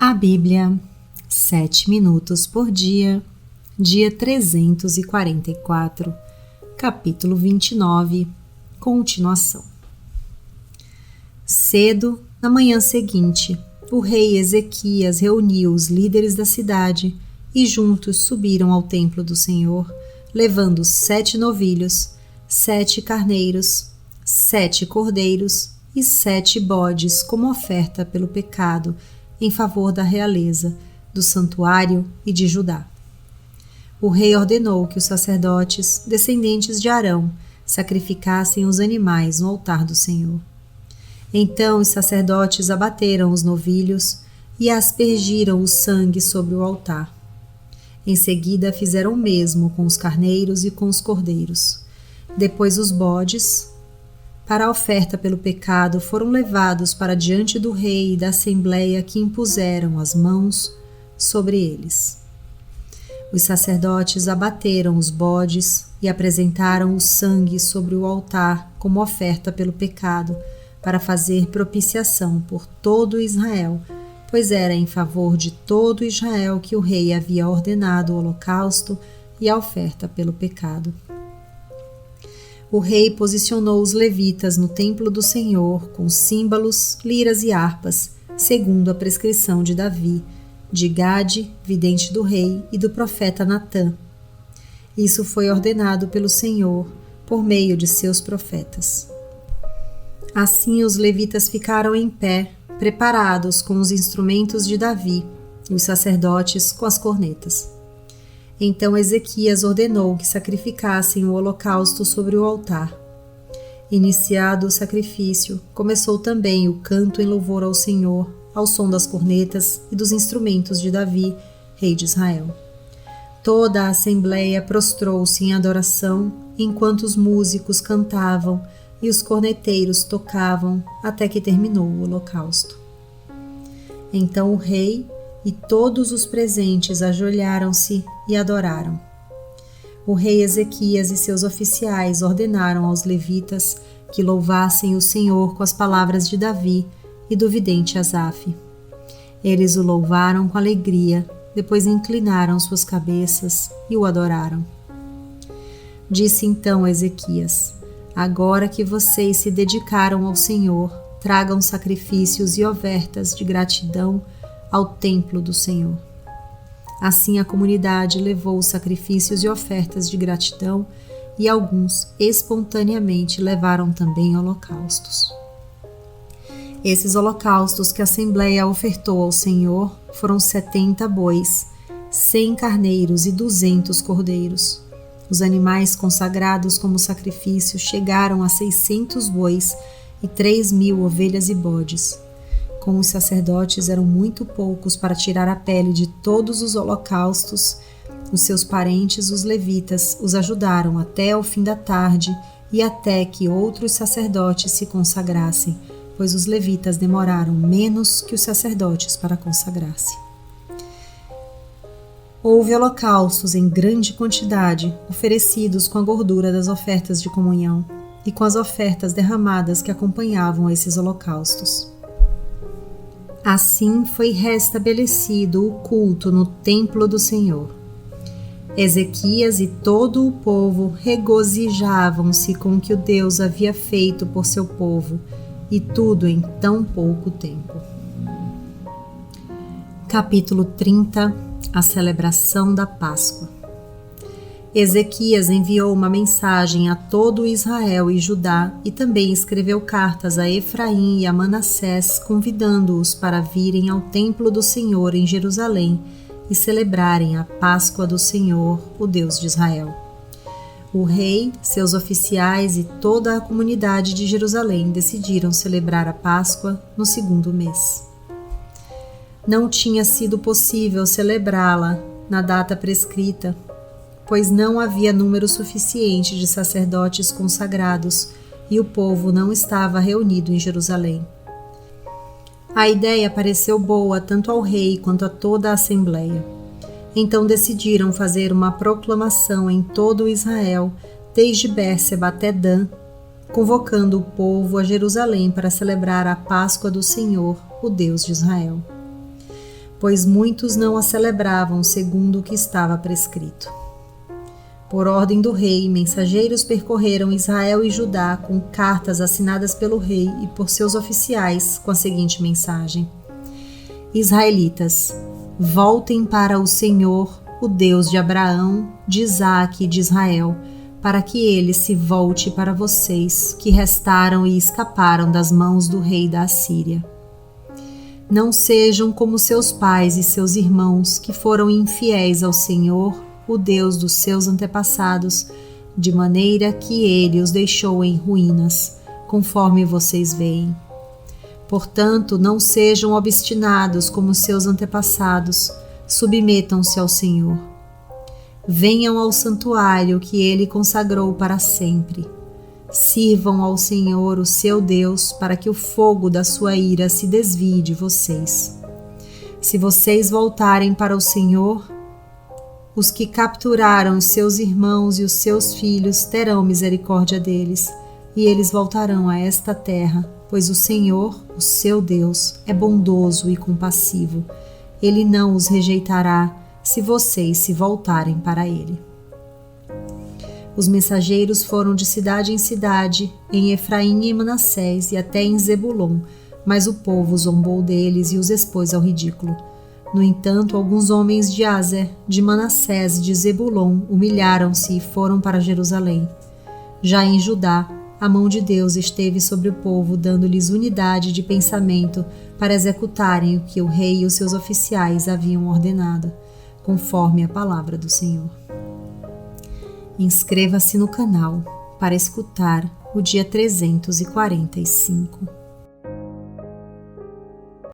A Bíblia, 7 minutos por dia, dia 344, capítulo 29, continuação. Cedo, na manhã seguinte, o rei Ezequias reuniu os líderes da cidade e juntos subiram ao templo do Senhor, levando 7 novilhos, 7 carneiros, 7 cordeiros e 7 bodes como oferta pelo pecado, em favor da realeza, do santuário e de Judá. O rei ordenou que os sacerdotes, descendentes de Arão, sacrificassem os animais no altar do Senhor. Então os sacerdotes abateram os novilhos e aspergiram o sangue sobre o altar. Em seguida fizeram o mesmo com os carneiros e com os cordeiros. Depois os bodes, para a oferta pelo pecado, foram levados para diante do rei e da assembleia, que impuseram as mãos sobre eles. Os sacerdotes abateram os bodes e apresentaram o sangue sobre o altar como oferta pelo pecado, para fazer propiciação por todo Israel, pois era em favor de todo Israel que o rei havia ordenado o holocausto e a oferta pelo pecado. O rei posicionou os levitas no templo do Senhor com símbolos, liras e harpas, segundo a prescrição de Davi, de Gade, vidente do rei, e do profeta Natã. Isso foi ordenado pelo Senhor por meio de seus profetas. Assim os levitas ficaram em pé, preparados com os instrumentos de Davi, e os sacerdotes com as cornetas. Então Ezequias ordenou que sacrificassem o holocausto sobre o altar. Iniciado o sacrifício, começou também o canto em louvor ao Senhor, ao som das cornetas e dos instrumentos de Davi, rei de Israel. Toda a assembleia prostrou-se em adoração, enquanto os músicos cantavam e os corneteiros tocavam, até que terminou o holocausto. Então o rei e todos os presentes ajoelharam-se e adoraram. O rei Ezequias e seus oficiais ordenaram aos levitas que louvassem o Senhor com as palavras de Davi e do vidente Asaf. Eles o louvaram com alegria, depois inclinaram suas cabeças e o adoraram. Disse então Ezequias: agora que vocês se dedicaram ao Senhor, tragam sacrifícios e ofertas de gratidão ao templo do Senhor. Assim a comunidade levou os sacrifícios e ofertas de gratidão, e alguns espontaneamente levaram também holocaustos. Esses holocaustos que a assembleia ofertou ao Senhor foram 70 bois, 100 carneiros e 200 cordeiros. Os animais consagrados como sacrifício chegaram a 600 bois e 3.000 ovelhas e bodes. Como os sacerdotes eram muito poucos para tirar a pele de todos os holocaustos, os seus parentes, os levitas, os ajudaram até o fim da tarde e até que outros sacerdotes se consagrassem, pois os levitas demoraram menos que os sacerdotes para consagrar-se. Houve holocaustos em grande quantidade, oferecidos com a gordura das ofertas de comunhão e com as ofertas derramadas que acompanhavam esses holocaustos. Assim foi restabelecido o culto no templo do Senhor. Ezequias e todo o povo regozijavam-se com o que o Deus havia feito por seu povo, e tudo em tão pouco tempo. Capítulo 30. A celebração da Páscoa. Ezequias enviou uma mensagem a todo Israel e Judá e também escreveu cartas a Efraim e a Manassés, convidando-os para virem ao templo do Senhor em Jerusalém e celebrarem a Páscoa do Senhor, o Deus de Israel. O rei, seus oficiais e toda a comunidade de Jerusalém decidiram celebrar a Páscoa no 2º mês. Não tinha sido possível celebrá-la na data prescrita, pois não havia número suficiente de sacerdotes consagrados e o povo não estava reunido em Jerusalém. A ideia pareceu boa tanto ao rei quanto a toda a assembleia. Então decidiram fazer uma proclamação em todo Israel, desde Bérseba até Dan, convocando o povo a Jerusalém para celebrar a Páscoa do Senhor, o Deus de Israel. pois muitos não a celebravam segundo o que estava prescrito. Por ordem do rei, mensageiros percorreram Israel e Judá com cartas assinadas pelo rei e por seus oficiais com a seguinte mensagem: Israelitas, voltem para o Senhor, o Deus de Abraão, de Isaque e de Israel, para que ele se volte para vocês, que restaram e escaparam das mãos do rei da Assíria. Não sejam como seus pais e seus irmãos, que foram infiéis ao Senhor, o Deus dos seus antepassados, de maneira que ele os deixou em ruínas, conforme vocês veem. Portanto, não sejam obstinados como seus antepassados, submetam-se ao Senhor. Venham ao santuário que ele consagrou para sempre. Sirvam ao Senhor, o seu Deus, para que o fogo da sua ira se desvie de vocês. Se vocês voltarem para o Senhor, os que capturaram os seus irmãos e os seus filhos terão misericórdia deles, e eles voltarão a esta terra, pois o Senhor, o seu Deus, é bondoso e compassivo. Ele não os rejeitará se vocês se voltarem para ele. Os mensageiros foram de cidade em cidade, em Efraim e em Manassés e até em Zebulon, mas o povo zombou deles e os expôs ao ridículo. No entanto, alguns homens de Azer, de Manassés e de Zebulon humilharam-se e foram para Jerusalém. Já em Judá, a mão de Deus esteve sobre o povo, dando-lhes unidade de pensamento para executarem o que o rei e os seus oficiais haviam ordenado, conforme a palavra do Senhor. Inscreva-se no canal para escutar o dia 345.